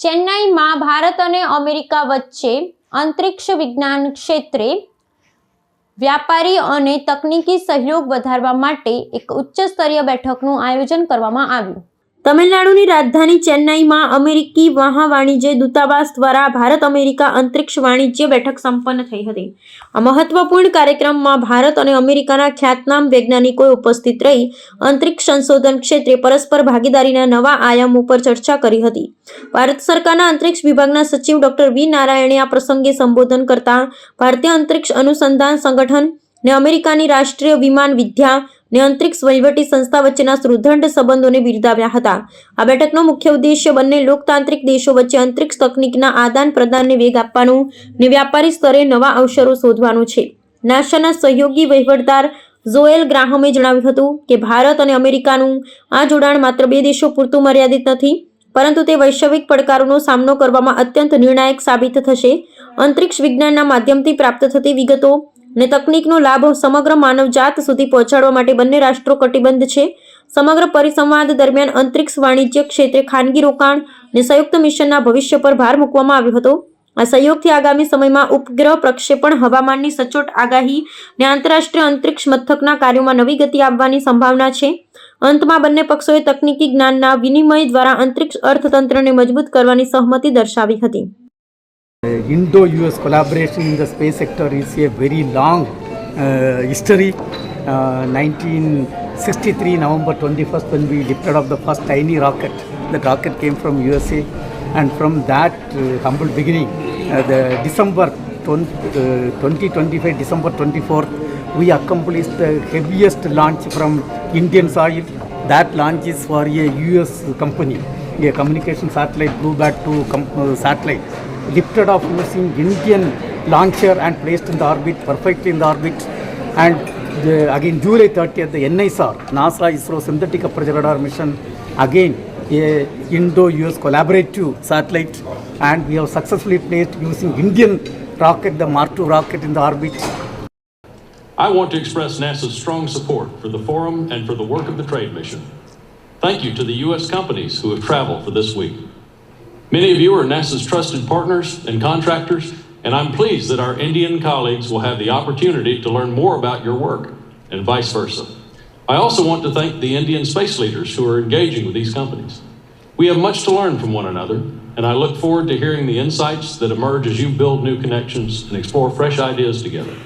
ચેન્નાઈમાં ભારત અને અમેરિકા વચ્ચે અંતરિક્ષ વિજ્ઞાન ક્ષેત્રે વ્યાપારી અને તકનીકી સહયોગ વધારવા માટે એક ઉચ્ચ સ્તરીય બેઠકનું આયોજન કરવામાં આવ્યું. તમિલનાડુની રાજધાની ચેન્નાઈમાં અમેરિકી મહાવાણિજ્ય દૂતાવાસ દ્વારા ભારત અમેરિકા અંતરિક્ષ વાણિજ્ય બેઠક સંપન્ન થઈ હતી. આ મહત્વપૂર્ણ કાર્યક્રમમાં ભારત અને અમેરિકાના ખ્યાતનામ વૈજ્ઞાનિકોએ ઉપસ્થિત રહી અંતરિક્ષ સંશોધન ક્ષેત્રે પરસ્પર ભાગીદારીના નવા આયામો પર ચર્ચા કરી હતી. ભારત સરકારના અંતરિક્ષ વિભાગના સચિવ ડોક્ટર વી નારાયણે આ પ્રસંગે સંબોધન કરતા ભારતીય અંતરિક્ષ અનુસંધાન સંગઠન ને અમેરિકાની રાષ્ટ્રીય વિમાન વિદ્યા ને અંતરિક્ષ વહીવટી સંસ્થા વચ્ચેના સુદૃઢ સંબંધોને બિરદાવ્યા હતા. આ બેઠકનો મુખ્ય ઉદ્દેશ્ય બંને લોકતાંત્રિક દેશો વચ્ચે અંતરિક્ષ તકનીકના આદાન પ્રદાનને વેગ આપવાનું ને વ્યાપારી સ્તરે નવા અવસરો શોધવાનું છે. નાસાના સહયોગી વહીવટદાર જોએલ ગ્રાહમે જણાવ્યું હતું કે ભારત અને અમેરિકાનું આ જોડાણ માત્ર બે દેશો પૂરતું મર્યાદિત નથી, પરંતુ તે વૈશ્વિક પડકારોનો સામનો કરવામાં અત્યંત નિર્ણાયક સાબિત થશે. અંતરિક્ષ વિજ્ઞાનના માધ્યમથી પ્રાપ્ત થતી વિગતો ને તકનીકનો લાભ સમગ્ર માનવજાત સુધી પહોંચાડવા માટે બંને રાષ્ટ્રો કટિબદ્ધ છે. સમગ્ર પરિસંવાદ દરમિયાન અંતરિક્ષ વાણિજ્ય ક્ષેત્રે ખાનગી રોકાણ ને સંયુક્ત મિશનના ભવિષ્ય પર ભાર મૂકવામાં આવ્યો હતો. આ સહયોગથી આગામી સમયમાં ઉપગ્રહ પ્રક્ષેપણ, હવામાનની સચોટ આગાહી ને આંતરરાષ્ટ્રીય અંતરિક્ષ મથકના કાર્યોમાં નવી ગતિ આવવાની સંભાવના છે. અંતમાં બંને પક્ષોએ તકનીકી જ્ઞાનના વિનિમય દ્વારા અંતરિક્ષ અર્થતંત્રને મજબૂત કરવાની સહમતિ દર્શાવી હતી. Indo-US collaboration in the space sector is a very long history. 1963 November 21st, when we lifted off the first tiny rocket. The rocket came from USA, and from that humble beginning, the December 2025, December 24th, we accomplished the heaviest launch from Indian soil. That launch is for a US company, a communication satellite, BlueBird-2 satellite, lifted off using Indian launcher and placed in the orbit, perfectly in the orbit. And again July 30th, the NISR, NASA ISRO synthetic aperture radar mission, again a Indo-US collaborative satellite, and we have successfully placed using Indian rocket, the Mark II rocket, in the orbit. I want to express NASA's strong support for the forum and for the work of the trade mission. Thank you to the US companies who have traveled for this week. Many of you are NASA's trusted partners and contractors, and I'm pleased that our Indian colleagues will have the opportunity to learn more about your work, and vice versa. I also want to thank the Indian space leaders who are engaging with these companies. We have much to learn from one another, and I look forward to hearing the insights that emerge as you build new connections and explore fresh ideas together.